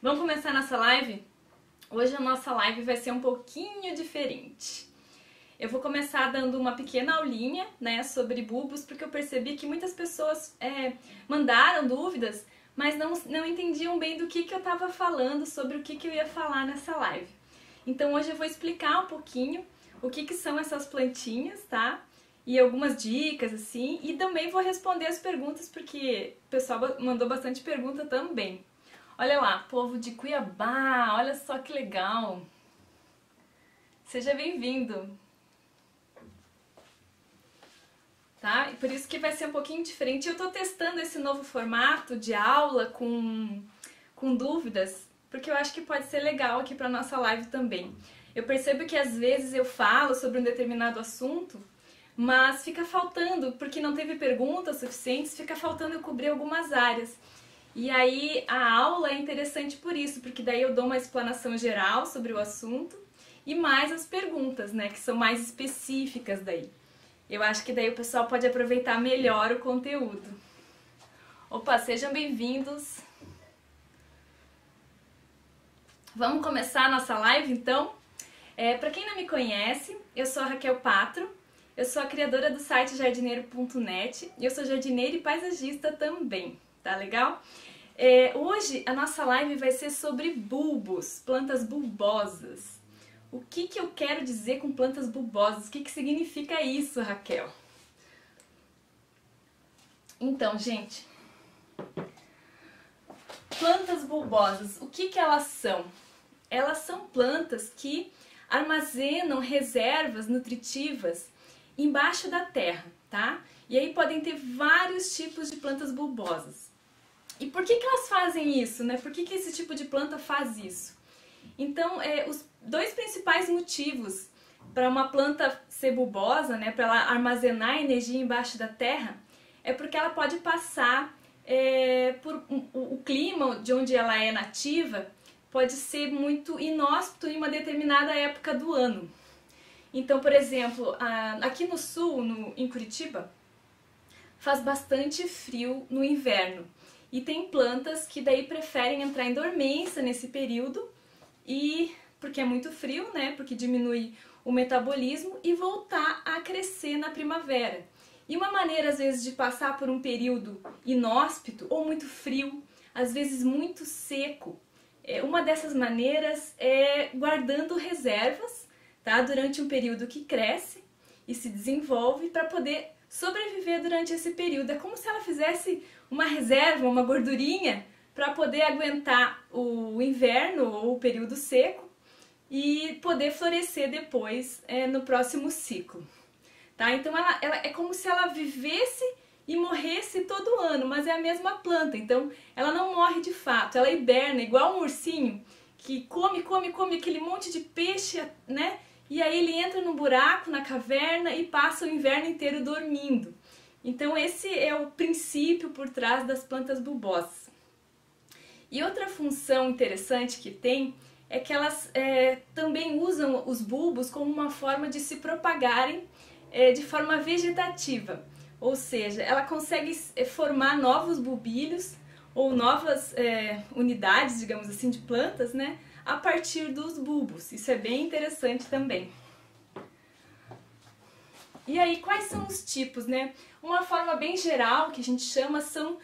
Vamos começar nossa live? Hoje a nossa live vai ser um pouquinho diferente. Eu vou começar dando uma pequena aulinha, né, sobre bulbos, porque eu percebi que muitas pessoas mandaram dúvidas, mas não entendiam bem do que eu estava falando, sobre o que eu ia falar nessa live. Então hoje eu vou explicar um pouquinho o que são essas plantinhas, tá? E algumas dicas, assim, e também vou responder as perguntas, porque o pessoal mandou bastante pergunta também. Olha lá, povo de Cuiabá, olha só que legal! Seja bem-vindo! Tá? E por isso que vai ser um pouquinho diferente. Eu tô testando esse novo formato de aula com dúvidas, porque eu acho que pode ser legal aqui pra nossa live também. Eu percebo que às vezes eu falo sobre um determinado assunto, mas fica faltando, porque não teve perguntas suficientes, fica faltando eu cobrir algumas áreas. E aí a aula é interessante por isso, porque daí eu dou uma explanação geral sobre o assunto e mais as perguntas, né, que são mais específicas daí. Eu acho que daí o pessoal pode aproveitar melhor o conteúdo. Opa, sejam bem-vindos! Vamos começar a nossa live então? Para quem não me conhece, eu sou a Raquel Patro, eu sou a criadora do site jardineiro.net e eu sou jardineira e paisagista também, tá legal? Hoje a nossa live vai ser sobre bulbos, plantas bulbosas. O que eu quero dizer com plantas bulbosas? O que significa isso, Raquel? Então, gente, plantas bulbosas, o que elas são? Elas são plantas que armazenam reservas nutritivas embaixo da terra, tá? E aí podem ter vários tipos de plantas bulbosas. E por que elas fazem isso, né? Por que esse tipo de planta faz isso? Então, os dois principais motivos para uma planta ser bulbosa, né, para ela armazenar energia embaixo da terra, é porque ela pode passar por o clima de onde ela é nativa, pode ser muito inóspito em uma determinada época do ano. Então, por exemplo, aqui no sul, em Curitiba, faz bastante frio no inverno. E tem plantas que daí preferem entrar em dormência nesse período, e porque é muito frio, né? Porque diminui o metabolismo, e voltar a crescer na primavera. E uma maneira, às vezes, de passar por um período inóspito ou muito frio, às vezes muito seco, uma dessas maneiras é guardando reservas, tá? Durante um período que cresce e se desenvolve para poder sobreviver durante esse período. É como se ela fizesse uma reserva, uma gordurinha, para poder aguentar o inverno ou o período seco e poder florescer depois no próximo ciclo. Tá? Então ela é como se ela vivesse e morresse todo ano, mas é a mesma planta, então ela não morre de fato, ela hiberna igual um ursinho que come aquele monte de peixe, né? E aí ele entra no buraco, na caverna, e passa o inverno inteiro dormindo. Então esse é o princípio por trás das plantas bulbosas. E outra função interessante que tem é que elas também usam os bulbos como uma forma de se propagarem de forma vegetativa. Ou seja, ela consegue formar novos bulbilhos ou novas unidades, digamos assim, de plantas, né, a partir dos bulbos. Isso é bem interessante também. E aí, quais são os tipos, né? Uma forma bem geral que a gente chama são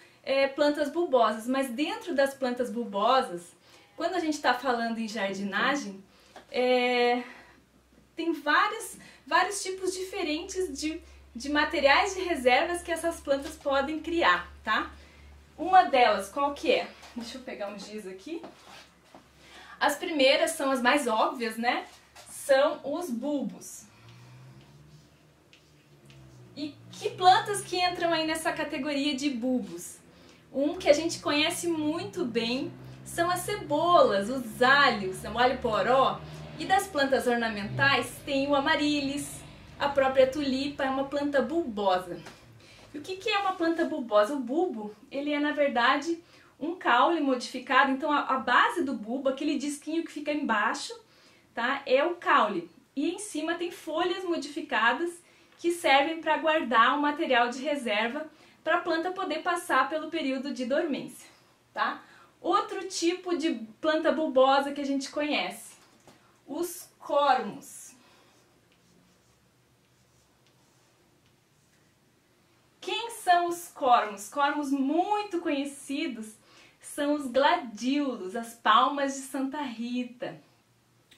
plantas bulbosas, mas dentro das plantas bulbosas, quando a gente está falando em jardinagem, tem vários tipos diferentes de materiais de reservas que essas plantas podem criar, tá? Uma delas, qual que é? Deixa eu pegar um giz aqui. As primeiras são as mais óbvias, né? São os bulbos. E que plantas que entram aí nessa categoria de bulbos? Um que a gente conhece muito bem são as cebolas, os alhos, o alho poró. E das plantas ornamentais tem o amaryllis, a própria tulipa, é uma planta bulbosa. E o que é uma planta bulbosa? O bulbo, ele é na verdade um caule modificado, então a base do bulbo, aquele disquinho que fica embaixo, tá? É o caule. E em cima tem folhas modificadas que servem para guardar um material de reserva para a planta poder passar pelo período de dormência, tá? Outro tipo de planta bulbosa que a gente conhece, os cormos. Quem são os cormos? Cormos muito conhecidos são os gladiolos, as palmas de Santa Rita.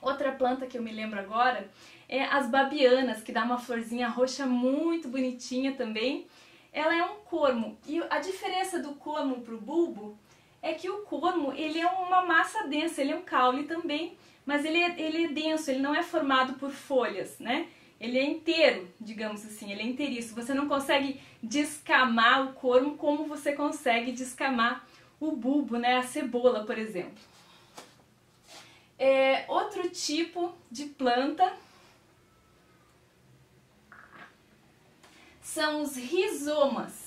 Outra planta que eu me lembro agora é as babianas, que dá uma florzinha roxa muito bonitinha também. Ela é um cormo, e a diferença do cormo para o bulbo é que o cormo ele é uma massa densa, ele é um caule também, mas ele é denso, ele não é formado por folhas, né? Ele é inteiro, digamos assim, ele é inteiriço. Você não consegue descamar o cormo como você consegue descamar o bulbo, né? A cebola, por exemplo. Outro tipo de planta são os rizomas.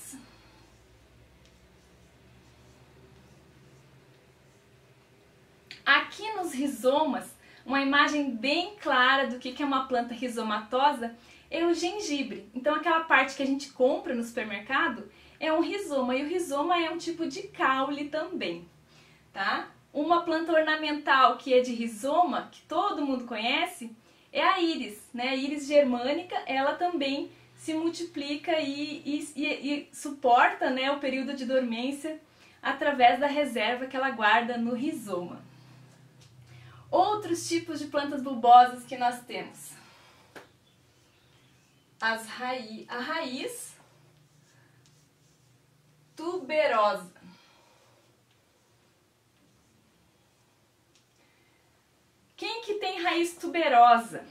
Aqui nos rizomas, uma imagem bem clara do que é uma planta rizomatosa é o gengibre. Então aquela parte que a gente compra no supermercado é um rizoma, e o rizoma é um tipo de caule também, tá? Uma planta ornamental que é de rizoma, que todo mundo conhece, é a íris, né? A íris germânica, ela também se multiplica e suporta, né, o período de dormência através da reserva que ela guarda no rizoma. Outros tipos de plantas bulbosas que nós temos. A raiz tuberosa. Quem que tem raiz tuberosa?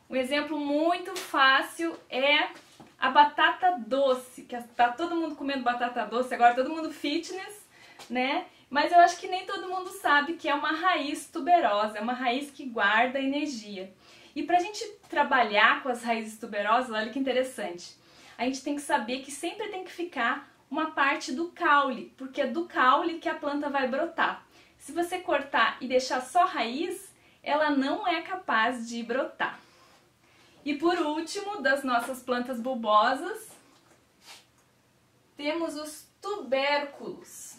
Um exemplo muito fácil é a batata doce, que tá todo mundo comendo batata doce agora, todo mundo fitness, né? Mas eu acho que nem todo mundo sabe que é uma raiz tuberosa, é uma raiz que guarda energia. E pra gente trabalhar com as raízes tuberosas, olha que interessante, a gente tem que saber que sempre tem que ficar uma parte do caule, porque é do caule que a planta vai brotar. Se você cortar e deixar só raiz, ela não é capaz de brotar. E por último, das nossas plantas bulbosas, temos os tubérculos.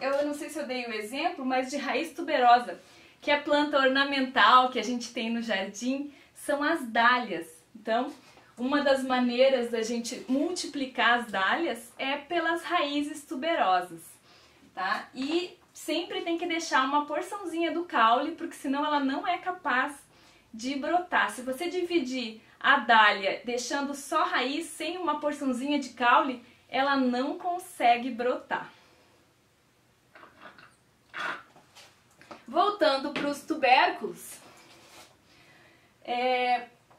Eu não sei se eu dei o exemplo, mas de raiz tuberosa, que é a planta ornamental que a gente tem no jardim, são as dálias. Então, uma das maneiras da gente multiplicar as dálias é pelas raízes tuberosas, tá? E sempre tem que deixar uma porçãozinha do caule, porque senão ela não é capaz de brotar. Se você dividir a dália deixando só raiz, sem uma porçãozinha de caule, ela não consegue brotar. Voltando para os tubérculos,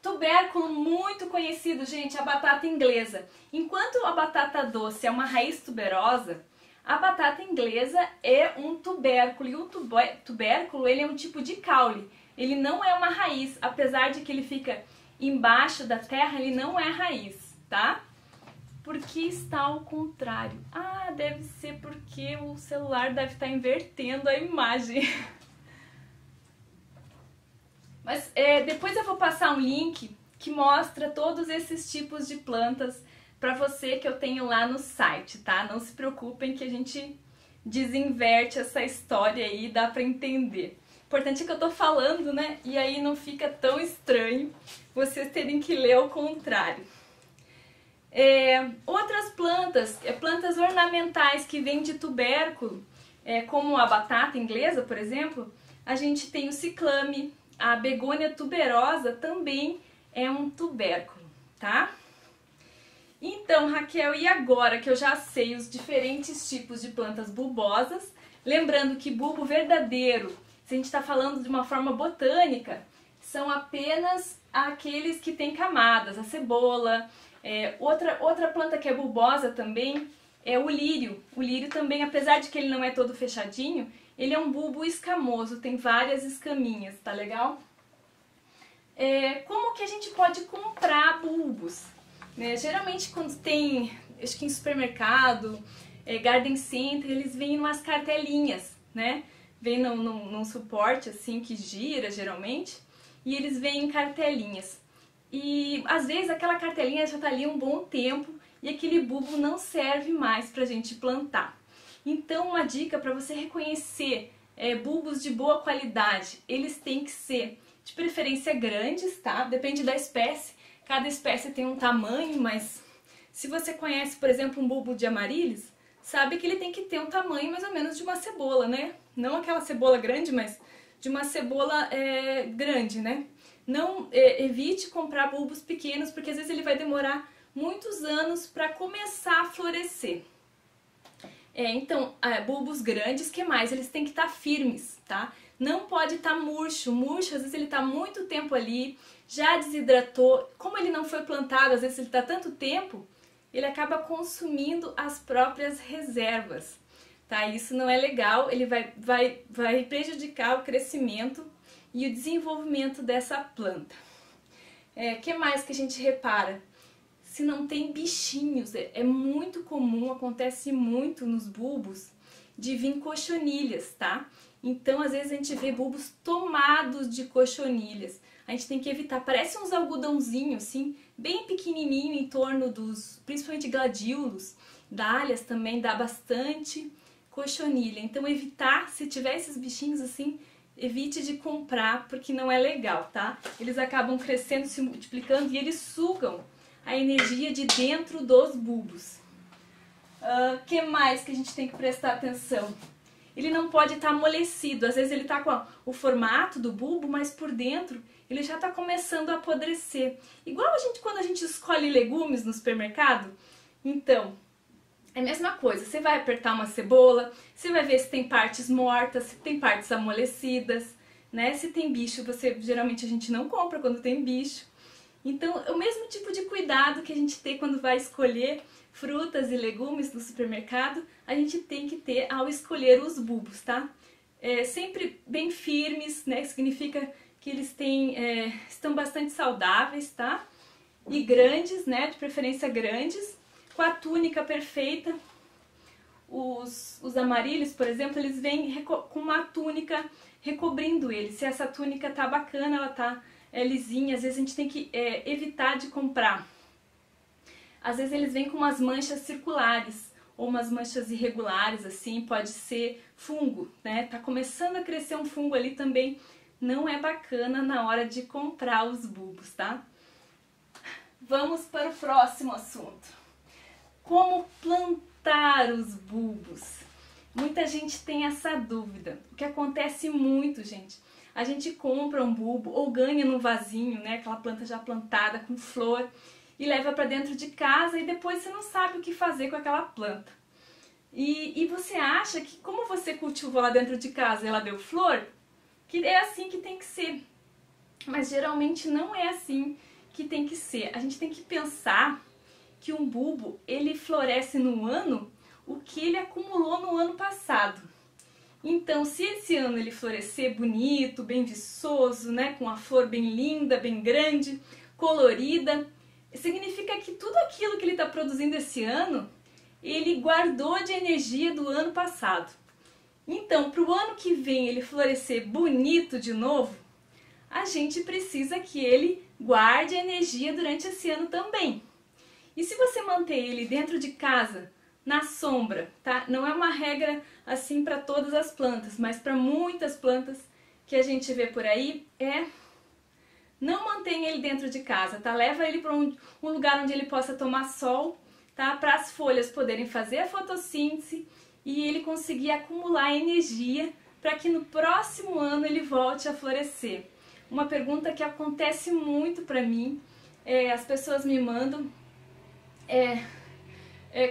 tubérculo muito conhecido, gente, a batata inglesa. Enquanto a batata doce é uma raiz tuberosa, a batata inglesa é um tubérculo, e o tubérculo ele é um tipo de caule. Ele não é uma raiz, apesar de que ele fica embaixo da terra, ele não é raiz, tá? Porque está ao contrário. Ah, deve ser porque o celular deve estar invertendo a imagem. Mas depois eu vou passar um link que mostra todos esses tipos de plantas para você que eu tenho lá no site, tá? Não se preocupem que a gente desinverte essa história aí, dá para entender. O importante é que eu tô falando, né? E aí não fica tão estranho vocês terem que ler ao contrário. Outras plantas, plantas ornamentais que vêm de tubérculo, como a batata inglesa, por exemplo, a gente tem o ciclame, a begônia tuberosa também é um tubérculo, tá? Então, Raquel, e agora que eu já sei os diferentes tipos de plantas bulbosas, lembrando que bulbo verdadeiro, se a gente está falando de uma forma botânica, são apenas aqueles que têm camadas, a cebola. Outra planta que é bulbosa também é o lírio. O lírio também, apesar de que ele não é todo fechadinho, ele é um bulbo escamoso, tem várias escaminhas, tá legal? Como que a gente pode comprar bulbos? Geralmente quando tem, acho que em supermercado, garden center, eles vêm em umas cartelinhas, né? Vem num suporte assim que gira geralmente, e eles vêm em cartelinhas. e às vezes aquela cartelinha já está ali um bom tempo e aquele bulbo não serve mais para a gente plantar. Então uma dica para você reconhecer bulbos de boa qualidade, eles têm que ser de preferência grandes, tá? Depende da espécie, cada espécie tem um tamanho, mas se você conhece, por exemplo, um bulbo de amaryllis, sabe que ele tem que ter um tamanho mais ou menos de uma cebola, né? Não aquela cebola grande, mas de uma cebola grande, né? Não evite comprar bulbos pequenos, porque às vezes ele vai demorar muitos anos para começar a florescer. Então, bulbos grandes, que mais? Eles têm que estar firmes, tá? Não pode estar murcho. Murcho, às vezes ele está muito tempo ali, já desidratou. Como ele não foi plantado, às vezes ele está tanto tempo, ele acaba consumindo as próprias reservas, tá? Isso não é legal, ele vai prejudicar o crescimento e o desenvolvimento dessa planta. Que mais que a gente repara? Se não tem bichinhos, é muito comum, acontece muito nos bulbos, de vir cochonilhas, tá? Então, às vezes a gente vê bulbos tomados de cochonilhas. A gente tem que evitar, parece uns algodãozinhos, assim, bem pequenininho em torno dos, principalmente gladiolos, dálias também dá bastante cochonilha. Então, evitar, se tiver esses bichinhos assim, evite de comprar, porque não é legal, tá? Eles acabam crescendo, se multiplicando e eles sugam a energia de dentro dos bulbos. Que mais que a gente tem que prestar atenção? Ele não pode estar amolecido, às vezes ele está com o formato do bulbo, mas por dentro ele já está começando a apodrecer. Igual quando a gente escolhe legumes no supermercado, então, é a mesma coisa, você vai apertar uma cebola, você vai ver se tem partes mortas, se tem partes amolecidas, né? Se tem bicho, geralmente a gente não compra quando tem bicho. Então, é o mesmo tipo de cuidado que a gente tem quando vai escolher frutas e legumes no supermercado, a gente tem que ter ao escolher os bulbos, tá? Sempre bem firmes, né? Significa que eles estão bastante saudáveis, tá? E grandes, né? De preferência grandes, com a túnica perfeita. Os amaryllis, por exemplo, eles vêm com uma túnica recobrindo eles. Se essa túnica tá bacana, ela tá lisinha, às vezes a gente tem que evitar de comprar. Às vezes eles vêm com umas manchas circulares ou umas manchas irregulares, assim, pode ser fungo, né? Tá começando a crescer um fungo ali também, não é bacana na hora de comprar os bulbos, tá? Vamos para o próximo assunto. Como plantar os bulbos? Muita gente tem essa dúvida. O que acontece muito, gente, a gente compra um bulbo ou ganha num vasinho, né, aquela planta já plantada com flor, e leva para dentro de casa e depois você não sabe o que fazer com aquela planta. E você acha que como você cultivou lá dentro de casa e ela deu flor, que é assim que tem que ser. Mas geralmente não é assim que tem que ser. A gente tem que pensar que um bulbo, ele floresce no ano o que ele acumulou no ano passado. Então, se esse ano ele florescer bonito, bem viçoso, né, com a flor bem linda, bem grande, colorida, significa que tudo aquilo que ele está produzindo esse ano, ele guardou de energia do ano passado. Então, para o ano que vem ele florescer bonito de novo, a gente precisa que ele guarde energia durante esse ano também. E se você manter ele dentro de casa, na sombra, tá? Não é uma regra assim para todas as plantas, mas para muitas plantas que a gente vê por aí, não mantenha ele dentro de casa, tá? Leva ele para um lugar onde ele possa tomar sol, tá? Para as folhas poderem fazer a fotossíntese e ele conseguir acumular energia para que no próximo ano ele volte a florescer. Uma pergunta que acontece muito para mim, as pessoas me mandam,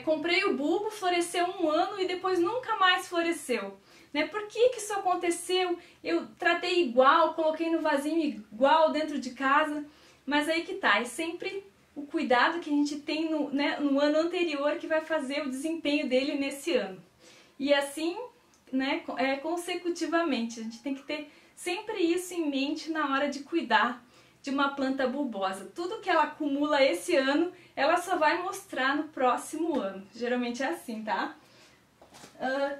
comprei o bulbo, floresceu um ano e depois nunca mais floresceu. Né? Por que isso aconteceu? Eu tratei igual, coloquei no vasinho igual dentro de casa, mas aí que tá, é sempre o cuidado que a gente tem no ano anterior que vai fazer o desempenho dele nesse ano. E assim, né, consecutivamente, a gente tem que ter sempre isso em mente na hora de cuidar de uma planta bulbosa. Tudo que ela acumula esse ano, ela só vai mostrar no próximo ano. Geralmente é assim, tá?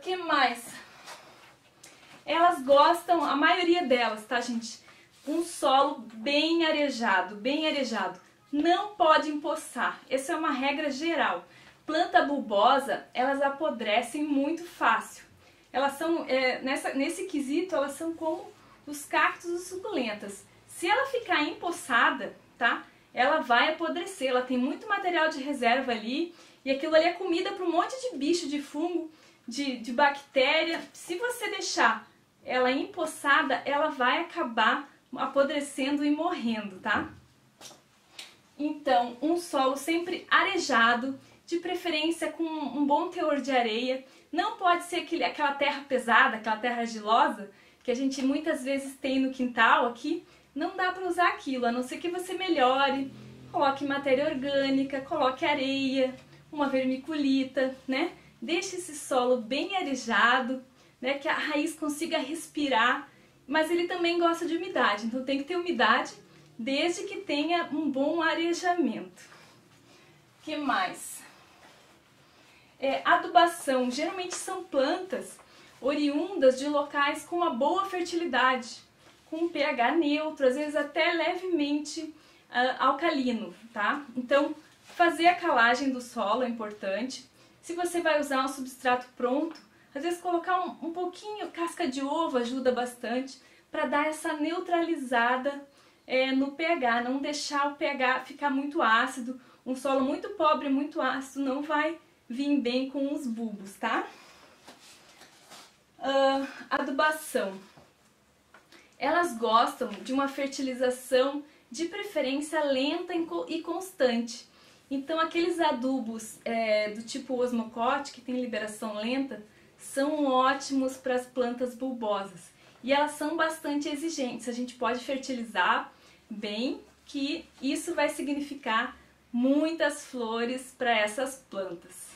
Que mais? Elas gostam, a maioria delas, tá, gente? um solo bem arejado, bem arejado. Não pode empoçar, essa é uma regra geral. Planta bulbosa, elas apodrecem muito fácil. Elas são, nesse quesito, elas são como os cactos ou suculentas. Se ela ficar empoçada, tá? Ela vai apodrecer, ela tem muito material de reserva ali, e aquilo ali é comida para um monte de bicho, de fungo, de bactéria. Se você deixar ela empoçada, ela vai acabar apodrecendo e morrendo, tá? Então, um solo sempre arejado, de preferência com um bom teor de areia. Não pode ser aquela terra pesada, aquela terra argilosa, que a gente muitas vezes tem no quintal aqui. Não dá para usar aquilo, a não ser que você melhore, coloque matéria orgânica, coloque areia, uma vermiculita, né? Deixe esse solo bem arejado, né? Que a raiz consiga respirar, mas ele também gosta de umidade, então tem que ter umidade, desde que tenha um bom arejamento. O que mais? Adubação. Geralmente são plantas oriundas de locais com uma boa fertilidade, com um pH neutro, às vezes até levemente alcalino, tá? Então, fazer a calagem do solo é importante. Se você vai usar um substrato pronto, às vezes colocar um pouquinho, casca de ovo ajuda bastante para dar essa neutralizada no pH, não deixar o pH ficar muito ácido. Um solo muito pobre, muito ácido, não vai vir bem com os bulbos, tá? Adubação. Elas gostam de uma fertilização de preferência lenta e constante. Então aqueles adubos do tipo osmocote, que tem liberação lenta, são ótimos para as plantas bulbosas. E elas são bastante exigentes, a gente pode fertilizar bem, que isso vai significar muitas flores para essas plantas.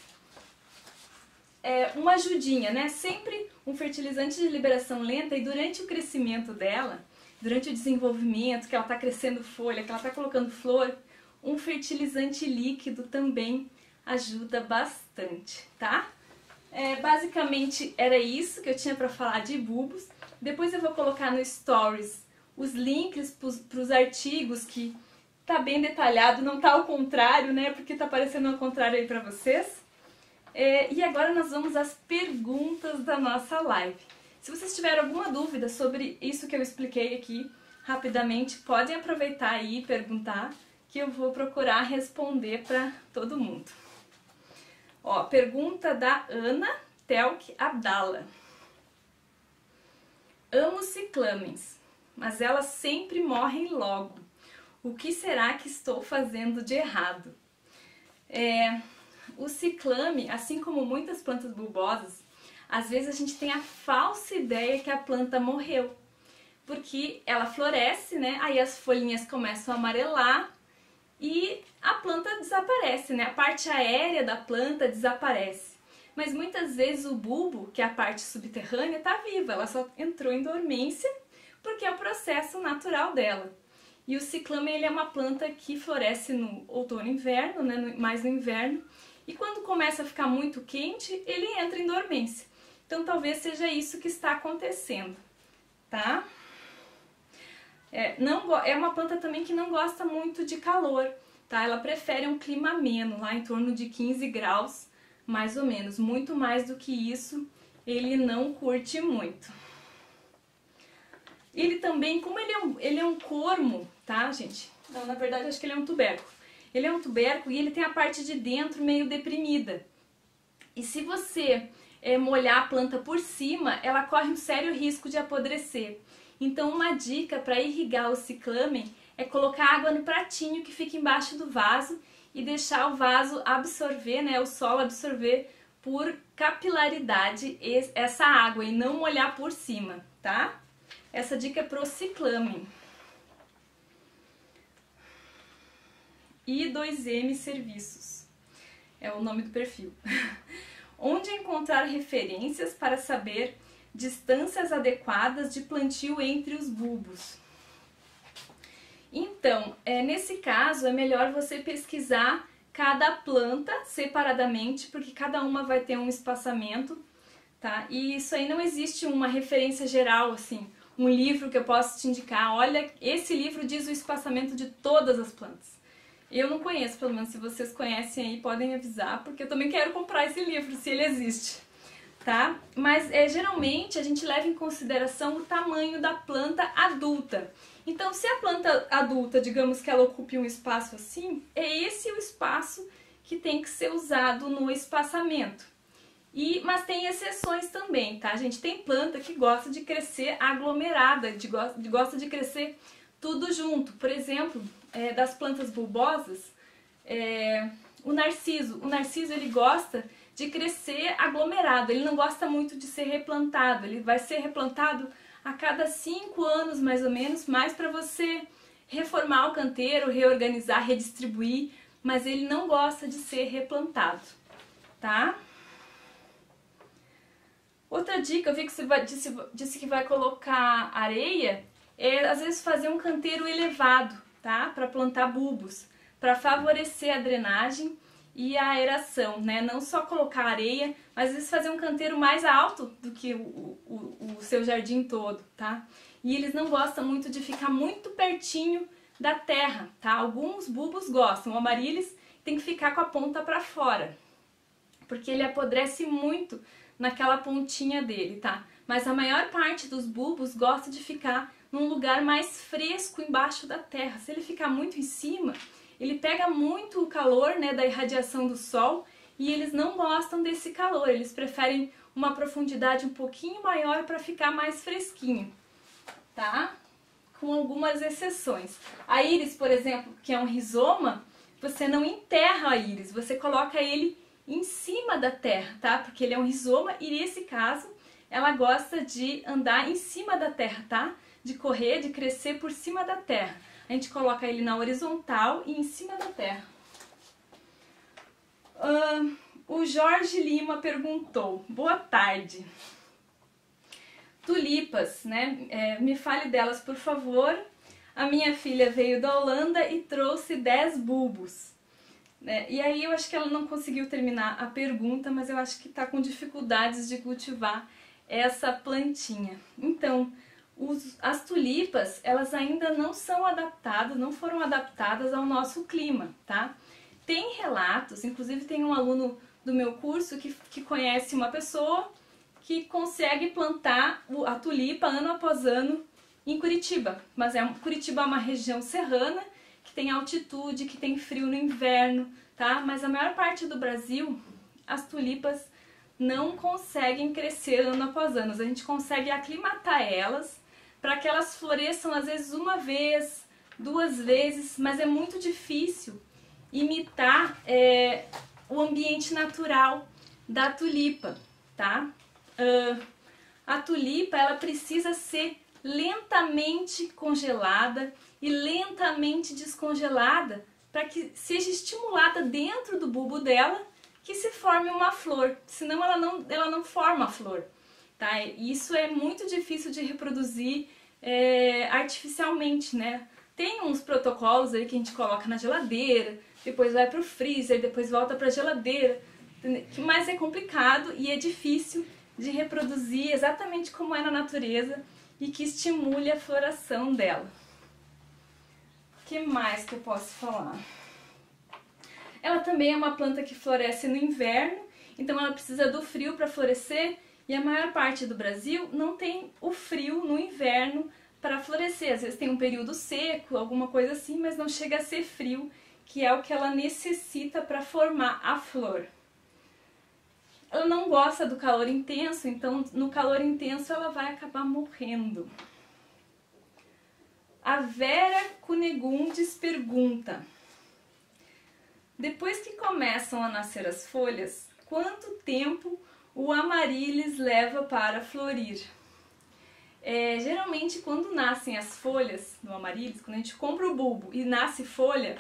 Uma ajudinha, né? Sempre um fertilizante de liberação lenta, e durante o crescimento dela, durante o desenvolvimento, que ela está crescendo folha, que ela está colocando flor, um fertilizante líquido também ajuda bastante, tá? Basicamente era isso que eu tinha para falar de bulbos. Depois eu vou colocar no Stories os links para os artigos, que tá bem detalhado, não tá ao contrário, né? Porque tá aparecendo ao contrário aí para vocês. E agora nós vamos às perguntas da nossa live. Se vocês tiverem alguma dúvida sobre isso que eu expliquei aqui rapidamente, podem aproveitar aí e perguntar, que eu vou procurar responder para todo mundo. Ó, pergunta da Ana Telk Abdala. Amo ciclamens, mas elas sempre morrem logo. O que será que estou fazendo de errado? O ciclame, assim como muitas plantas bulbosas, às vezes a gente tem a falsa ideia que a planta morreu. Porque ela floresce, né? Aí as folhinhas começam a amarelar e a planta desaparece, né? A parte aérea da planta desaparece. Mas muitas vezes o bulbo, que é a parte subterrânea, está viva. Ela só entrou em dormência porque é o processo natural dela. E o ciclame, ele é uma planta que floresce no outono e inverno, né? Mais no inverno. E quando começa a ficar muito quente, ele entra em dormência. Então talvez seja isso que está acontecendo, tá? É uma planta também que não gosta muito de calor, tá? Ela prefere um clima ameno, lá em torno de 15 graus, mais ou menos. Muito mais do que isso, ele não curte muito. Ele também, como ele é um cormo, tá, gente? Não, na verdade, acho que ele é um tubérculo. Ele é um tubérculo e ele tem a parte de dentro meio deprimida. E se você molhar a planta por cima, ela corre um sério risco de apodrecer. Então, uma dica para irrigar o ciclamen é colocar água no pratinho que fica embaixo do vaso e deixar o vaso absorver, né, o solo absorver por capilaridade essa água e não molhar por cima, tá? Essa dica é pro ciclamen. I2M Serviços é o nome do perfil. Onde encontrar referências para saber distâncias adequadas de plantio entre os bulbos? Então, nesse caso é melhor você pesquisar cada planta separadamente, porque cada uma vai ter um espaçamento, tá? E isso aí não existe uma referência geral, assim, um livro que eu posso te indicar. Olha, esse livro diz o espaçamento de todas as plantas. Eu não conheço, pelo menos se vocês conhecem aí, podem avisar, porque eu também quero comprar esse livro, se ele existe, tá? Mas geralmente a gente leva em consideração o tamanho da planta adulta. Então, se a planta adulta, digamos que ela ocupe um espaço assim, é esse o espaço que tem que ser usado no espaçamento. Mas tem exceções também, tá, gente? Tem planta que gosta de crescer aglomerada, gosta de crescer tudo junto. Por exemplo, das plantas bulbosas, o narciso. O narciso, ele gosta de crescer aglomerado, ele não gosta muito de ser replantado. Ele vai ser replantado a cada 5 anos, mais ou menos, mais para você reformar o canteiro, reorganizar, redistribuir, mas ele não gosta de ser replantado, tá? Outra dica, eu vi que você disse que vai colocar areia, às vezes fazer um canteiro elevado, tá? Para plantar bulbos, para favorecer a drenagem e a aeração, né? Não só colocar areia, mas às vezes fazer um canteiro mais alto do que o seu jardim todo, tá? E eles não gostam muito de ficar muito pertinho da terra, tá? Alguns bulbos gostam, o amaryllis tem que ficar com a ponta para fora, porque ele apodrece muito naquela pontinha dele, tá? Mas a maior parte dos bulbos gosta de ficar num lugar mais fresco embaixo da terra. Se ele ficar muito em cima, ele pega muito o calor, né, da irradiação do sol, e eles não gostam desse calor, eles preferem uma profundidade um pouquinho maior para ficar mais fresquinho, tá? Com algumas exceções. A íris, por exemplo, que é um rizoma, você não enterra a íris, você coloca ele em cima da terra, tá? Porque ele é um rizoma e nesse caso ela gosta de andar em cima da terra, tá? De correr, de crescer por cima da terra. A gente coloca ele na horizontal e em cima da terra. O Jorge Lima perguntou, boa tarde. Tulipas, né? Me fale delas, por favor. A minha filha veio da Holanda e trouxe 10 bulbos. E aí eu acho que ela não conseguiu terminar a pergunta, mas eu acho que está com dificuldades de cultivar essa plantinha. Então, as tulipas, elas ainda não são adaptadas, não foram adaptadas ao nosso clima, tá? Tem relatos, inclusive tem um aluno do meu curso que conhece uma pessoa que consegue plantar a tulipa ano após ano em Curitiba. Mas Curitiba é uma região serrana, que tem altitude, que tem frio no inverno, tá? Mas a maior parte do Brasil, as tulipas não conseguem crescer ano após ano. A gente consegue aclimatar elas para que elas floresçam às vezes uma vez, 2 vezes, mas é muito difícil imitar o ambiente natural da tulipa, tá? A tulipa, ela precisa ser lentamente congelada e lentamente descongelada para que seja estimulada dentro do bulbo dela que se forme uma flor, senão ela não forma a flor, tá? Isso é muito difícil de reproduzir artificialmente, né? Tem uns protocolos aí que a gente coloca na geladeira, depois vai pro freezer, depois volta pra geladeira, mas é complicado e é difícil de reproduzir exatamente como é na natureza e que estimule a floração dela. O que mais que eu posso falar? Ela também é uma planta que floresce no inverno, então ela precisa do frio para florescer e a maior parte do Brasil não tem o frio no inverno para florescer. Às vezes tem um período seco, alguma coisa assim, mas não chega a ser frio, que é o que ela necessita para formar a flor. Ela não gosta do calor intenso, então no calor intenso ela vai acabar morrendo. A Vera Cunegundes pergunta: depois que começam a nascer as folhas, quanto tempo o amaryllis leva para florir? Geralmente quando nascem as folhas no amaryllis, quando a gente compra o bulbo e nasce folha,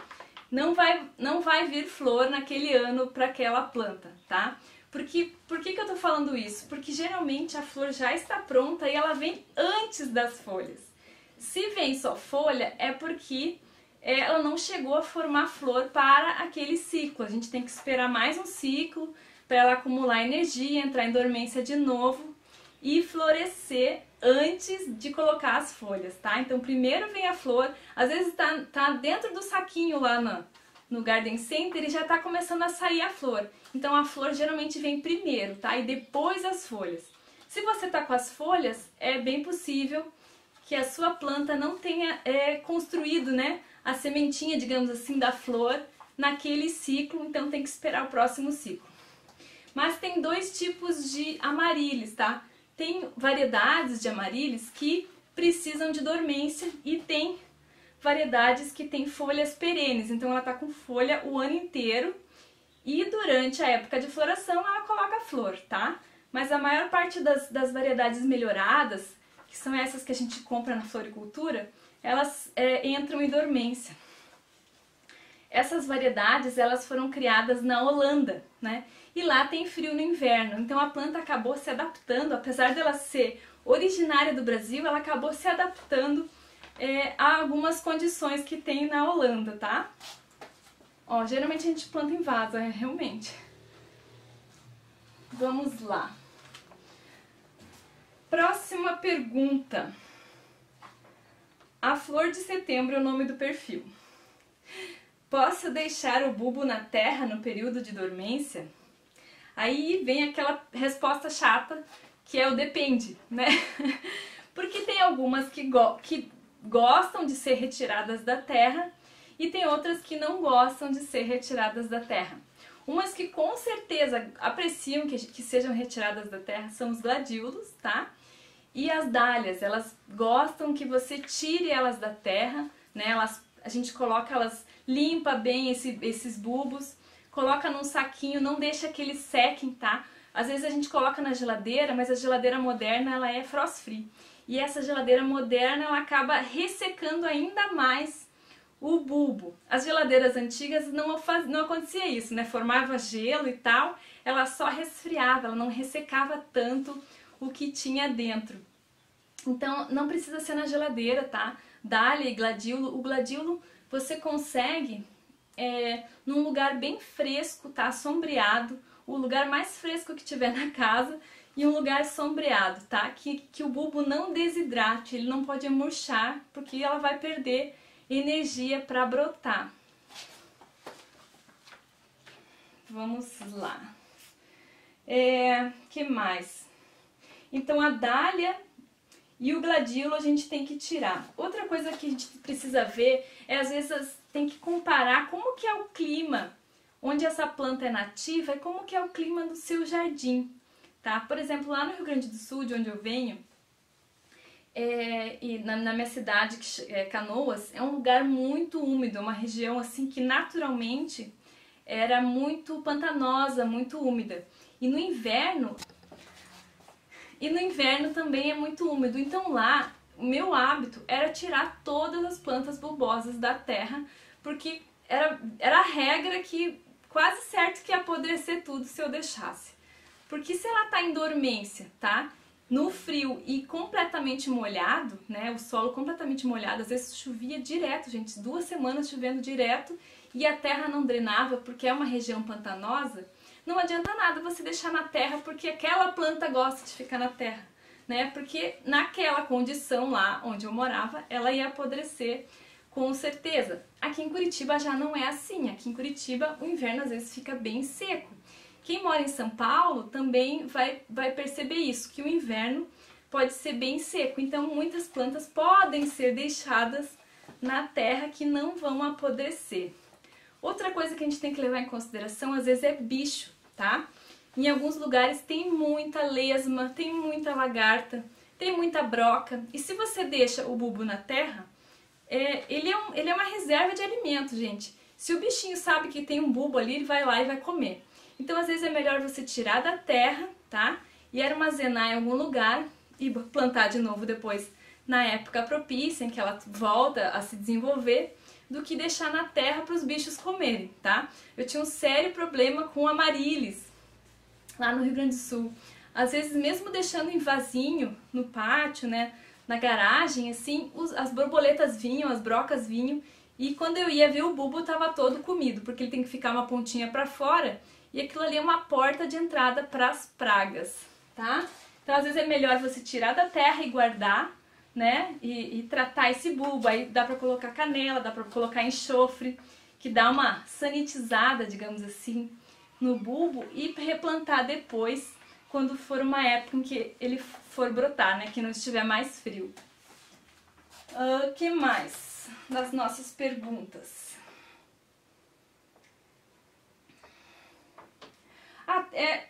não vai vir flor naquele ano para aquela planta, tá? Por que eu tô falando isso? Porque geralmente a flor já está pronta e ela vem antes das folhas. Se vem só folha, é porque ela não chegou a formar flor para aquele ciclo. A gente tem que esperar mais um ciclo para ela acumular energia, entrar em dormência de novo. e florescer antes de colocar as folhas, tá? Então primeiro vem a flor, às vezes tá dentro do saquinho lá no Garden Center e já tá começando a sair a flor. Então a flor geralmente vem primeiro, tá? E depois as folhas. Se você tá com as folhas, é bem possível que a sua planta não tenha construído, né, a sementinha, digamos assim, da flor naquele ciclo, então tem que esperar o próximo ciclo. Mas tem dois tipos de amaryllis, tá? Tem variedades de amaryllis que precisam de dormência e tem variedades que têm folhas perenes, então ela tá com folha o ano inteiro e durante a época de floração ela coloca flor, tá? Mas a maior parte das variedades melhoradas, que são essas que a gente compra na floricultura, elas entram em dormência. Essas variedades, elas foram criadas na Holanda, né? E lá tem frio no inverno, então a planta acabou se adaptando, apesar dela ser originária do Brasil, ela acabou se adaptando a algumas condições que tem na Holanda, tá? Ó, geralmente a gente planta em vaso, realmente. Vamos lá. Próxima pergunta. A flor de setembro é o nome do perfil. Posso deixar o bulbo na terra no período de dormência? Aí vem aquela resposta chata, que é o depende, né? Porque tem algumas que gostam de ser retiradas da terra e tem outras que não gostam de ser retiradas da terra. Umas que com certeza apreciam que sejam retiradas da terra são os gladiolos, tá? E as dálias, elas gostam que você tire elas da terra, né? A gente coloca elas, limpa bem esses bulbos, coloca num saquinho, não deixa que eles sequem, tá? Às vezes a gente coloca na geladeira, mas a geladeira moderna ela é frost free. E essa geladeira moderna ela acaba ressecando ainda mais o bulbo. As geladeiras antigas não acontecia isso, né? Formava gelo e tal, ela só resfriava, ela não ressecava tanto o que tinha dentro. Então não precisa ser na geladeira, tá? Dália e gladiolo, o gladiolo você consegue num lugar bem fresco, tá? Sombreado, o lugar mais fresco que tiver na casa e um lugar sombreado, tá? Que o bulbo não desidrate, ele não pode murchar, porque ela vai perder energia para brotar. Vamos lá. Que mais? Então a dália e o gladiolo a gente tem que tirar. Outra coisa que a gente precisa ver às vezes tem que comparar como que é o clima onde essa planta é nativa e como que é o clima do seu jardim, tá? Por exemplo, lá no Rio Grande do Sul, de onde eu venho, e na minha cidade, Canoas, é um lugar muito úmido, uma região assim que naturalmente era muito pantanosa, muito úmida. E no inverno também é muito úmido. Então lá, o meu hábito era tirar todas as plantas bulbosas da terra, porque era a regra que quase certo que ia apodrecer tudo se eu deixasse. Porque se ela tá em dormência, tá? No frio e completamente molhado, né? O solo completamente molhado, às vezes chovia direto, gente, 2 semanas chovendo direto e a terra não drenava porque é uma região pantanosa. Não adianta nada você deixar na terra porque aquela planta gosta de ficar na terra, né? Porque naquela condição lá onde eu morava, ela ia apodrecer com certeza. Aqui em Curitiba já não é assim. Aqui em Curitiba o inverno às vezes fica bem seco. Quem mora em São Paulo também vai perceber isso, que o inverno pode ser bem seco. Então muitas plantas podem ser deixadas na terra que não vão apodrecer. Outra coisa que a gente tem que levar em consideração às vezes é bicho, tá? Em alguns lugares tem muita lesma, tem muita lagarta, tem muita broca. E se você deixa o bulbo na terra, ele é uma reserva de alimento, gente. Se o bichinho sabe que tem um bulbo ali, ele vai lá e vai comer. Então, às vezes é melhor você tirar da terra, tá? E armazenar em algum lugar e plantar de novo depois na época propícia, em que ela volta a se desenvolver, do que deixar na terra para os bichos comerem, tá? Eu tinha um sério problema com amaryllis lá no Rio Grande do Sul. Às vezes, mesmo deixando em vasinho no pátio, né? Na garagem, assim, as borboletas vinham, as brocas vinham, e quando eu ia ver o bulbo estava todo comido, porque ele tem que ficar uma pontinha para fora, e aquilo ali é uma porta de entrada para as pragas, tá? Então, às vezes é melhor você tirar da terra e guardar, né? E tratar esse bulbo. Aí dá pra colocar canela, dá pra colocar enxofre, que dá uma sanitizada, digamos assim, no bulbo e replantar depois, quando for uma época em que ele for brotar, né? Que não estiver mais frio. Que mais das nossas perguntas?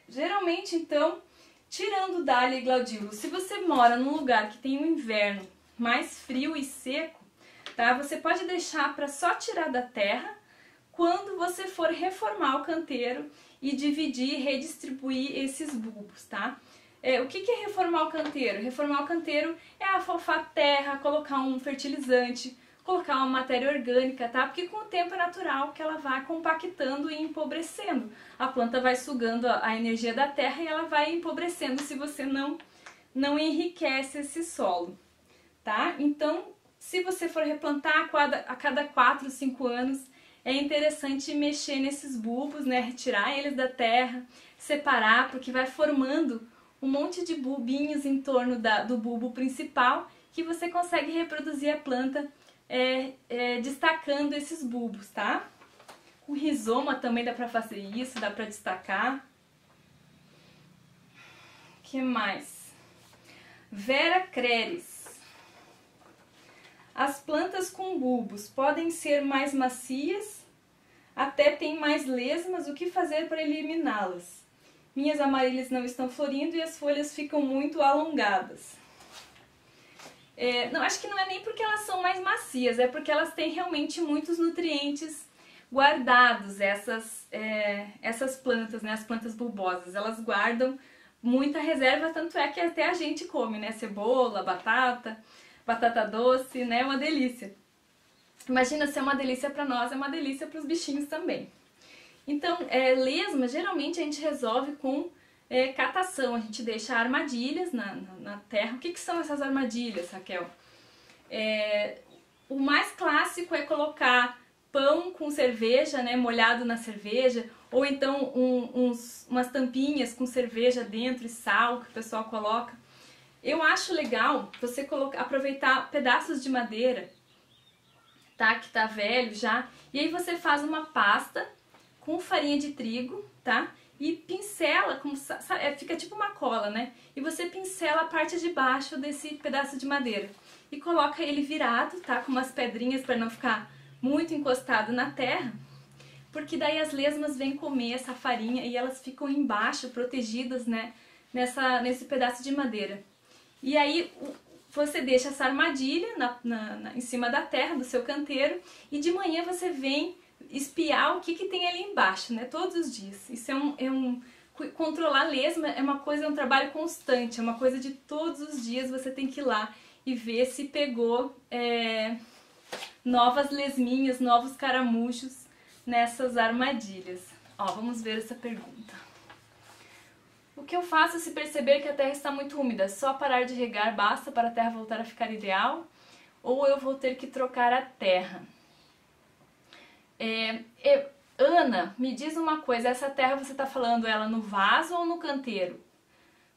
Geralmente, então, tirando Dália e Glaudilo, se você mora num lugar que tem um inverno mais frio e seco, tá? Você pode deixar para só tirar da terra quando você for reformar o canteiro e dividir e redistribuir esses bulbos, tá? O que é reformar o canteiro? Reformar o canteiro é afofar a terra, colocar um fertilizante, colocar uma matéria orgânica, tá? Porque com o tempo é natural que ela vai compactando e empobrecendo. A planta vai sugando a energia da terra e ela vai empobrecendo se você não enriquece esse solo, tá? Então, se você for replantar a cada 4, 5 anos, é interessante mexer nesses bulbos, né? Retirar eles da terra, separar, porque vai formando um monte de bulbinhos em torno do bulbo principal que você consegue reproduzir a planta destacando esses bulbos, tá? Com rizoma também dá pra fazer isso, dá pra destacar. O que mais? Vera Creres. As plantas com bulbos podem ser mais macias, até tem mais lesmas, o que fazer para eliminá-las? Minhas amarelhas não estão florindo e as folhas ficam muito alongadas. Não, acho que não é nem porque elas são mais macias, é porque elas têm realmente muitos nutrientes guardados, essas plantas, né, as plantas bulbosas. Elas guardam muita reserva, tanto é que até a gente come, né, cebola, batata doce, né, é uma delícia. Imagina se é uma delícia para nós, é uma delícia para os bichinhos também. Então, lesma, geralmente a gente resolve com catação, a gente deixa armadilhas na terra. O que são essas armadilhas, Raquel? O mais clássico é colocar pão com cerveja, né, molhado na cerveja, ou então umas tampinhas com cerveja dentro e sal que o pessoal coloca. Eu acho legal você aproveitar pedaços de madeira, tá, que tá velho já, e aí você faz uma pasta com farinha de trigo, tá? E pincela, fica tipo uma cola, né? E você pincela a parte de baixo desse pedaço de madeira. E coloca ele virado, tá? Com umas pedrinhas para não ficar muito encostado na terra. Porque daí as lesmas vêm comer essa farinha e elas ficam embaixo, protegidas, né? Nesse pedaço de madeira. E aí você deixa essa armadilha em cima da terra, do seu canteiro. E de manhã você vem espiar o que tem ali embaixo, né? Todos os dias. Isso controlar lesma é um trabalho constante, é uma coisa de todos os dias você tem que ir lá e ver se pegou novas lesminhas, novos caramujos nessas armadilhas. Ó, vamos ver essa pergunta. O que eu faço se perceber que a terra está muito úmida? Só parar de regar basta para a terra voltar a ficar ideal? Ou eu vou ter que trocar a terra? Ana, me diz uma coisa, essa terra você está falando ela no vaso ou no canteiro?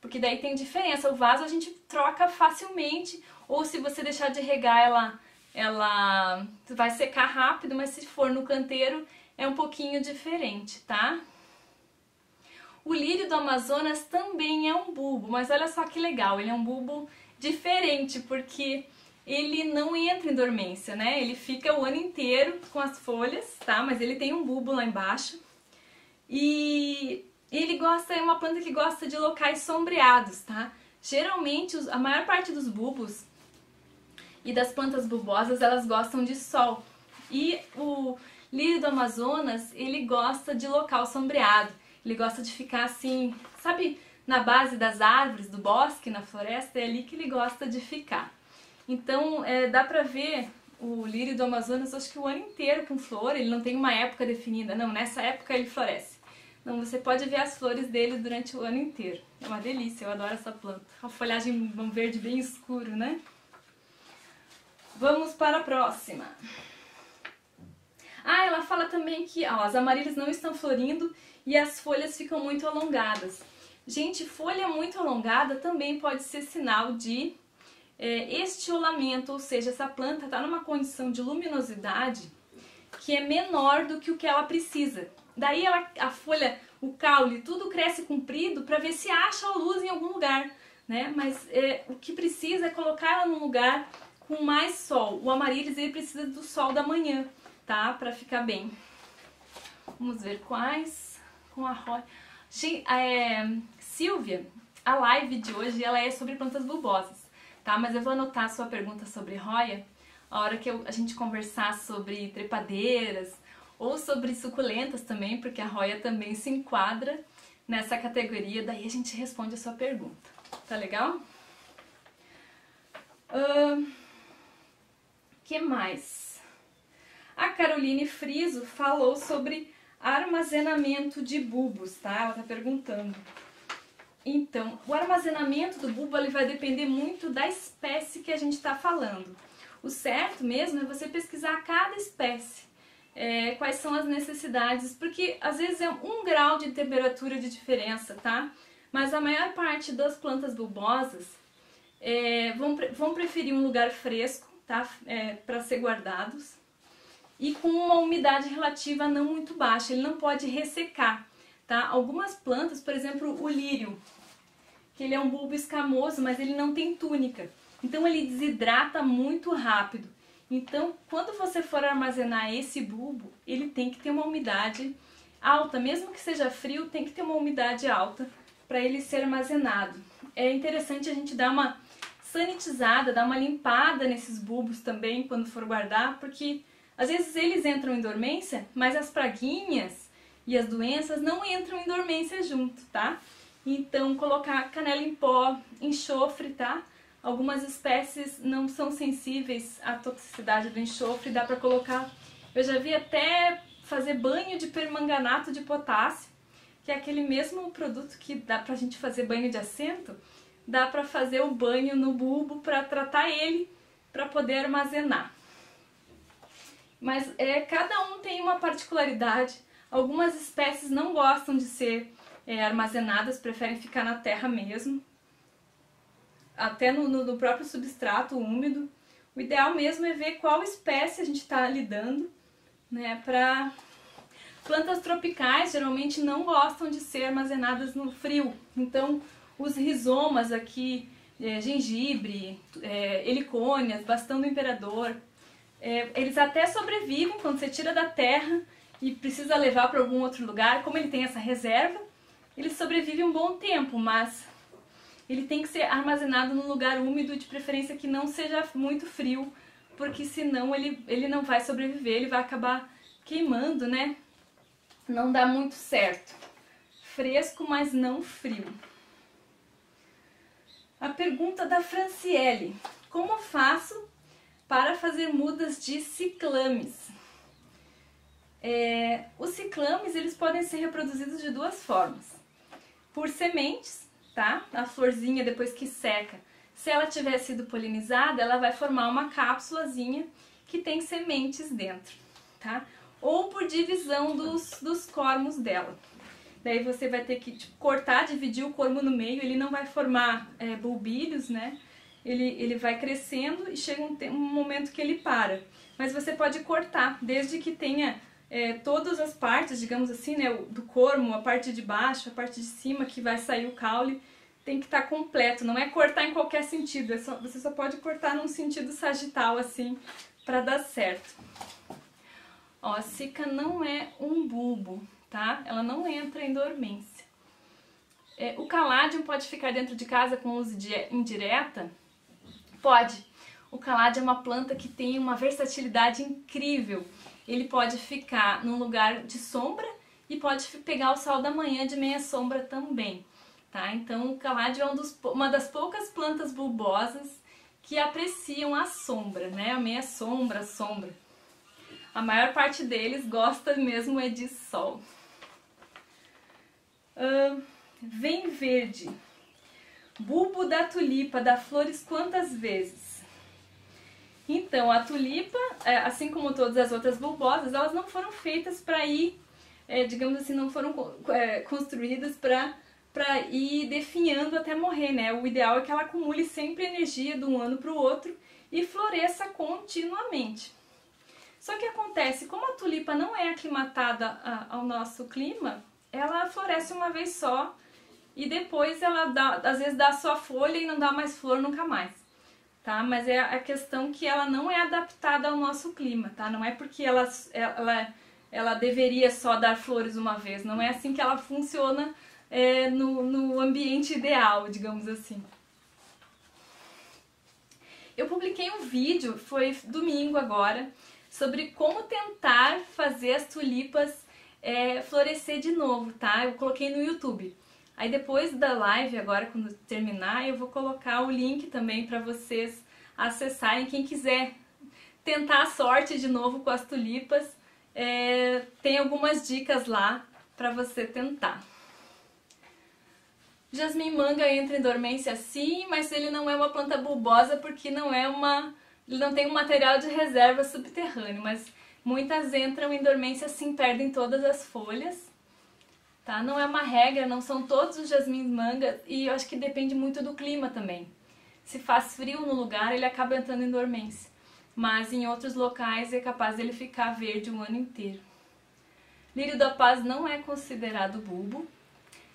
Porque daí tem diferença, o vaso a gente troca facilmente, ou se você deixar de regar ela vai secar rápido, mas se for no canteiro é um pouquinho diferente, tá? O lírio do Amazonas também é um bulbo, mas olha só que legal, ele é um bulbo diferente, porque ele não entra em dormência, né? Ele fica o ano inteiro com as folhas, tá? Mas ele tem um bulbo lá embaixo. E ele é uma planta que gosta de locais sombreados, tá? Geralmente, a maior parte dos bulbos e das plantas bulbosas, elas gostam de sol. E o lírio do Amazonas, ele gosta de local sombreado. Ele gosta de ficar assim, sabe, na base das árvores, do bosque, na floresta, é ali que ele gosta de ficar. Então, dá pra ver o lírio do Amazonas, acho que o ano inteiro com flor, ele não tem uma época definida, não, nessa época ele floresce. Não, você pode ver as flores dele durante o ano inteiro. É uma delícia, eu adoro essa planta. A folhagem um verde bem escuro, né? Vamos para a próxima. Ah, ela fala também que as amarelhas não estão florindo e as folhas ficam muito alongadas. Gente, folha muito alongada também pode ser sinal de estiolamento, ou seja, essa planta está numa condição de luminosidade que é menor do que o que ela precisa. Daí a folha, o caule, tudo cresce comprido para ver se acha a luz em algum lugar, né? Mas o que precisa é colocar ela num lugar com mais sol. O amaryllis ele precisa do sol da manhã, tá? Para ficar bem. Vamos ver quais com a roya. Silvia, a live de hoje ela é sobre plantas bulbosas, tá? Mas eu vou anotar a sua pergunta sobre roya a hora que a gente conversar sobre trepadeiras ou sobre suculentas também, porque a roya também se enquadra nessa categoria, daí a gente responde a sua pergunta. Tá legal? Que mais? A Caroline Friso falou sobre armazenamento de bulbos, tá? Ela tá perguntando. Então, o armazenamento do bulbo ele vai depender muito da espécie que a gente está falando. O certo mesmo é você pesquisar cada espécie, quais são as necessidades, porque às vezes é 1 grau de temperatura de diferença, tá? Mas a maior parte das plantas bulbosas vão preferir um lugar fresco, tá? Para ser guardados e com uma umidade relativa não muito baixa, ele não pode ressecar, tá? Algumas plantas, por exemplo, o lírio, que ele é um bulbo escamoso, mas ele não tem túnica. Então ele desidrata muito rápido. Então, quando você for armazenar esse bulbo, ele tem que ter uma umidade alta, mesmo que seja frio, tem que ter uma umidade alta para ele ser armazenado. É interessante a gente dar uma sanitizada, dar uma limpada nesses bulbos também quando for guardar, porque às vezes eles entram em dormência, mas as praguinhas e as doenças não entram em dormência junto, tá? Então, colocar canela em pó, enxofre, tá? Algumas espécies não são sensíveis à toxicidade do enxofre, dá pra colocar... Eu já vi até fazer banho de permanganato de potássio, que é aquele mesmo produto que dá pra gente fazer banho de assento, dá pra fazer o banho no bulbo pra tratar ele, pra poder armazenar. Mas cada um tem uma particularidade. Algumas espécies não gostam de ser armazenadas, preferem ficar na terra mesmo, até no próprio substrato úmido. O ideal mesmo é ver qual espécie a gente está lidando, né? Para plantas tropicais geralmente não gostam de ser armazenadas no frio, então os rizomas aqui, gengibre, helicônias, bastão do imperador, eles até sobrevivem quando você tira da terra e precisa levar para algum outro lugar. Como ele tem essa reserva, ele sobrevive um bom tempo, mas ele tem que ser armazenado num lugar úmido, de preferência que não seja muito frio, porque senão ele não vai sobreviver, ele vai acabar queimando, né? Não dá muito certo. Fresco, mas não frio. A pergunta da Franciele: como faço para fazer mudas de ciclames? Os ciclames eles podem ser reproduzidos de 2 formas. Por sementes, tá? A florzinha depois que seca, se ela tiver sido polinizada, ela vai formar uma cápsulazinha que tem sementes dentro, tá? Ou por divisão dos cormos dela. Daí você vai ter que cortar, dividir o cormo no meio, ele não vai formar bulbilhos, né? Ele vai crescendo e chega um momento que ele para. Mas você pode cortar, desde que tenha todas as partes, digamos assim, né, do cormo, a parte de baixo, a parte de cima, que vai sair o caule, tem que estar completo. Não é cortar em qualquer sentido, você só pode cortar num sentido sagital, assim, para dar certo. Ó, a cica não é um bulbo, tá? Ela não entra em dormência. O caladium pode ficar dentro de casa com uso indireta? Pode. O caladium é uma planta que tem uma versatilidade incrível. Ele pode ficar num lugar de sombra e pode pegar o sol da manhã de meia sombra também, tá? Então o caladium é uma das poucas plantas bulbosas que apreciam a sombra, né? A meia sombra, a sombra. A maior parte deles gosta mesmo de sol. Vem verde. Bulbo da tulipa dá flores quantas vezes? Então, a tulipa, assim como todas as outras bulbosas, elas não foram feitas para ir, digamos assim, não foram construídas para para ir definhando até morrer, né? O ideal é que ela acumule sempre energia de um ano para o outro e floresça continuamente. Só que acontece, como a tulipa não é aclimatada ao nosso clima, ela floresce uma vez só e depois ela às vezes dá só folha e não dá mais flor nunca mais, tá? Mas é a questão que ela não é adaptada ao nosso clima, tá? Não é porque ela deveria só dar flores uma vez, não é assim que ela funciona no ambiente ideal, digamos assim. Eu publiquei um vídeo, foi domingo agora, sobre como tentar fazer as tulipas florescer de novo, tá? Eu coloquei no YouTube. Aí depois da live, agora quando terminar, eu vou colocar o link também para vocês acessarem. Quem quiser tentar a sorte de novo com as tulipas, tem algumas dicas lá para você tentar. Jasmim manga entra em dormência sim, mas ele não é uma planta bulbosa porque ele não tem um material de reserva subterrâneo, mas muitas entram em dormência sim, perdem todas as folhas, tá? Não é uma regra, não são todos os jasmins manga e eu acho que depende muito do clima também. Se faz frio no lugar, ele acaba entrando em dormência, mas em outros locais é capaz dele ficar verde um ano inteiro. Lírio da Paz não é considerado bulbo.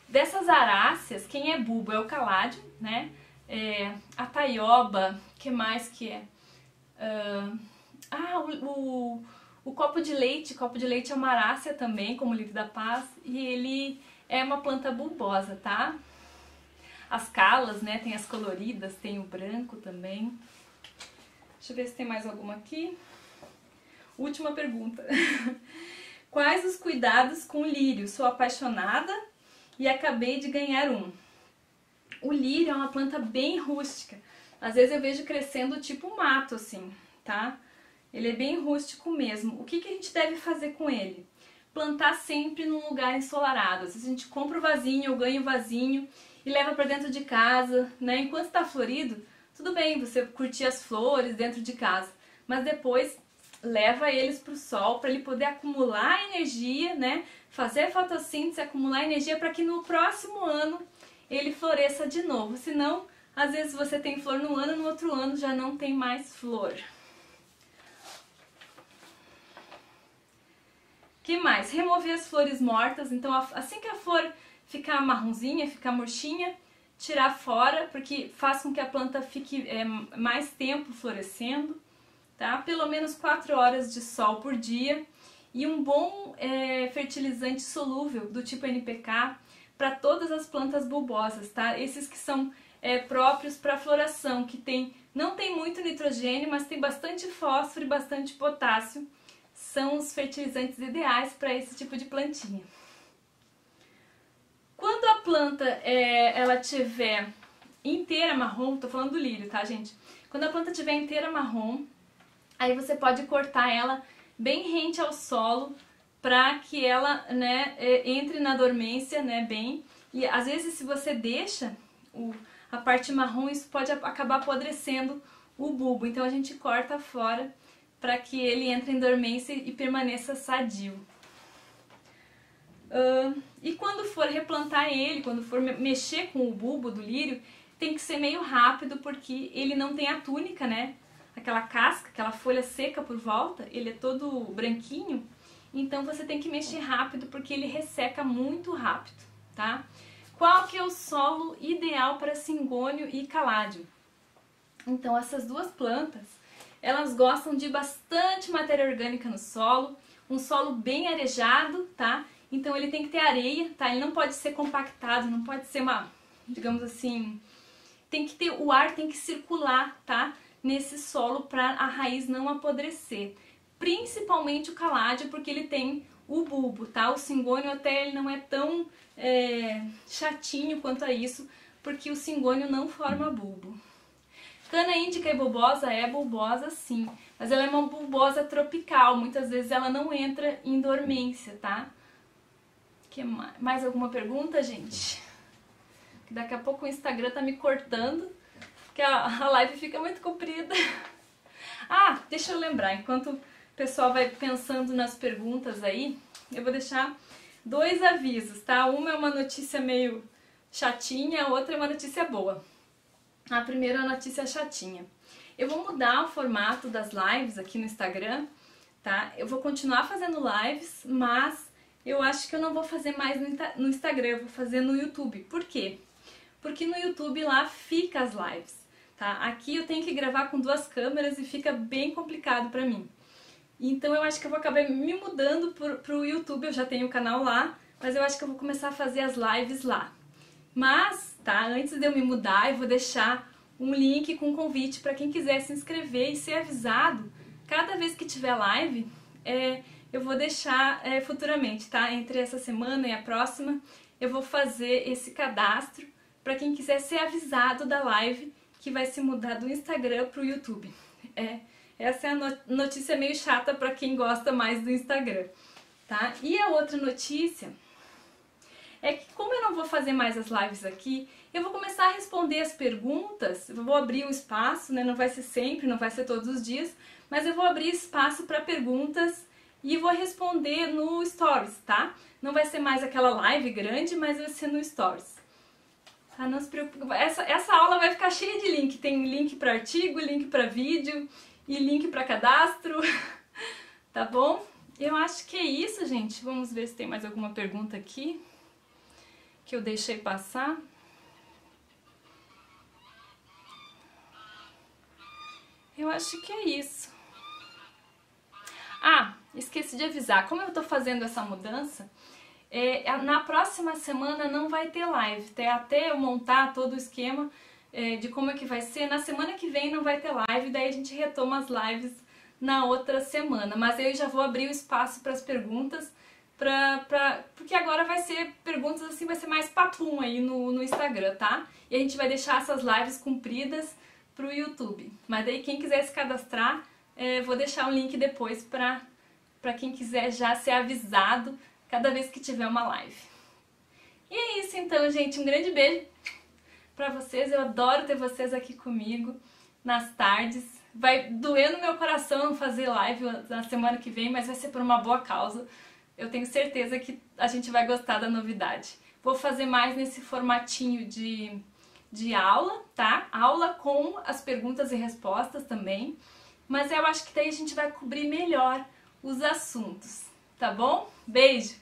Dessas aráceas, quem é bulbo é o caládio, né? A taioba, que mais que é? O copo de leite é uma arácea também, como o lírio da paz, e ele é uma planta bulbosa, tá? As calas, né? Tem as coloridas, tem o branco também. Deixa eu ver se tem mais alguma aqui. Última pergunta. Quais os cuidados com o lírio? Sou apaixonada e acabei de ganhar um. O lírio é uma planta bem rústica. Às vezes eu vejo crescendo tipo mato, assim, tá? Ele é bem rústico mesmo. O que a gente deve fazer com ele? Plantar sempre num lugar ensolarado. Às vezes a gente compra o vasinho ou ganha o vasinho e leva para dentro de casa, né? Enquanto está florido, tudo bem você curtir as flores dentro de casa, mas depois leva eles para o sol para ele poder acumular energia, né? Fazer fotossíntese, acumular energia para que no próximo ano ele floresça de novo. Senão, às vezes você tem flor num ano, no outro ano já não tem mais flor. Que mais? Remover as flores mortas. Então, assim que a flor ficar marronzinha, ficar murchinha, tirar fora, porque faz com que a planta fique mais tempo florescendo, tá? Pelo menos 4 horas de sol por dia. E um bom fertilizante solúvel do tipo NPK para todas as plantas bulbosas, tá? Esses que são próprios para floração, que não tem muito nitrogênio, mas tem bastante fósforo e bastante potássio. São os fertilizantes ideais para esse tipo de plantinha. Quando a planta ela tiver inteira marrom, tô falando do lírio, tá, gente? Quando a planta tiver inteira marrom, aí você pode cortar ela bem rente ao solo para que ela, né, entre na dormência, né, bem. E às vezes se você deixa a parte marrom, isso pode acabar apodrecendo o bulbo. Então a gente corta fora para que ele entre em dormência e permaneça sadio. E quando for replantar ele, quando for mexer com o bulbo do lírio, tem que ser meio rápido porque ele não tem a túnica, né? Aquela casca, aquela folha seca por volta, ele é todo branquinho, então você tem que mexer rápido porque ele resseca muito rápido, tá? Qual que é o solo ideal para cingônio e caládio? Então essas duas plantas, elas gostam de bastante matéria orgânica no solo, um solo bem arejado, tá? Então ele tem que ter areia, tá? Ele não pode ser compactado, não pode ser digamos assim, o ar tem que circular, tá? Nesse solo para a raiz não apodrecer. Principalmente o caládio, porque ele tem o bulbo, tá? O cingônio até ele não é tão chatinho quanto a isso, porque o cingônio não forma bulbo. Cana índica é bulbosa sim, mas ela é uma bulbosa tropical, muitas vezes ela não entra em dormência, tá? Mais alguma pergunta, gente? Daqui a pouco o Instagram tá me cortando, porque a live fica muito comprida. Ah, deixa eu lembrar, enquanto o pessoal vai pensando nas perguntas aí, eu vou deixar 2 avisos, tá? Uma é uma notícia meio chatinha, a outra é uma notícia boa. A primeira é uma notícia chatinha. Eu vou mudar o formato das lives aqui no Instagram, tá? Eu vou continuar fazendo lives, mas eu acho que eu não vou fazer mais no Instagram, eu vou fazer no YouTube. Por quê? Porque no YouTube lá fica as lives, tá? Aqui eu tenho que gravar com 2 câmeras e fica bem complicado pra mim. Então eu acho que eu vou acabar me mudando pro YouTube, eu já tenho o canal lá, mas eu acho que eu vou começar a fazer as lives lá. Mas, tá, antes de eu me mudar, eu vou deixar um link com convite para quem quiser se inscrever e ser avisado cada vez que tiver live. Eu vou deixar futuramente, tá? Entre essa semana e a próxima, eu vou fazer esse cadastro para quem quiser ser avisado da live que vai se mudar do Instagram pro YouTube. Essa é a notícia meio chata para quem gosta mais do Instagram, tá? E a outra notícia é que, como eu não vou fazer mais as lives aqui, eu vou começar a responder as perguntas, eu vou abrir um espaço, né? Não vai ser sempre, não vai ser todos os dias, mas eu vou abrir espaço para perguntas e vou responder no Stories, tá? Não vai ser mais aquela live grande, mas vai ser no Stories. Tá? Não se preocupe, essa aula vai ficar cheia de link, tem link para artigo, link para vídeo e link para cadastro, tá bom? Eu acho que é isso, gente. Vamos ver se tem mais alguma pergunta aqui que eu deixei passar. Eu acho que é isso. Ah, esqueci de avisar. Como eu tô fazendo essa mudança, na próxima semana não vai ter live. Até eu montar todo o esquema de como é que vai ser. Na semana que vem não vai ter live, daí a gente retoma as lives na outra semana. Mas eu já vou abrir o espaço para as perguntas, porque agora vai ser perguntas assim, vai ser mais papum aí no Instagram, tá? E a gente vai deixar essas lives compridas pro YouTube. Mas daí quem quiser se cadastrar, vou deixar um link depois pra quem quiser já ser avisado cada vez que tiver uma live. E é isso então, gente. Um grande beijo pra vocês. Eu adoro ter vocês aqui comigo nas tardes. Vai doer no meu coração não fazer live na semana que vem, mas vai ser por uma boa causa. Eu tenho certeza que a gente vai gostar da novidade. Vou fazer mais nesse formatinho de aula, tá? Aula com as perguntas e respostas também. Mas eu acho que daí a gente vai cobrir melhor os assuntos, tá bom? Beijo!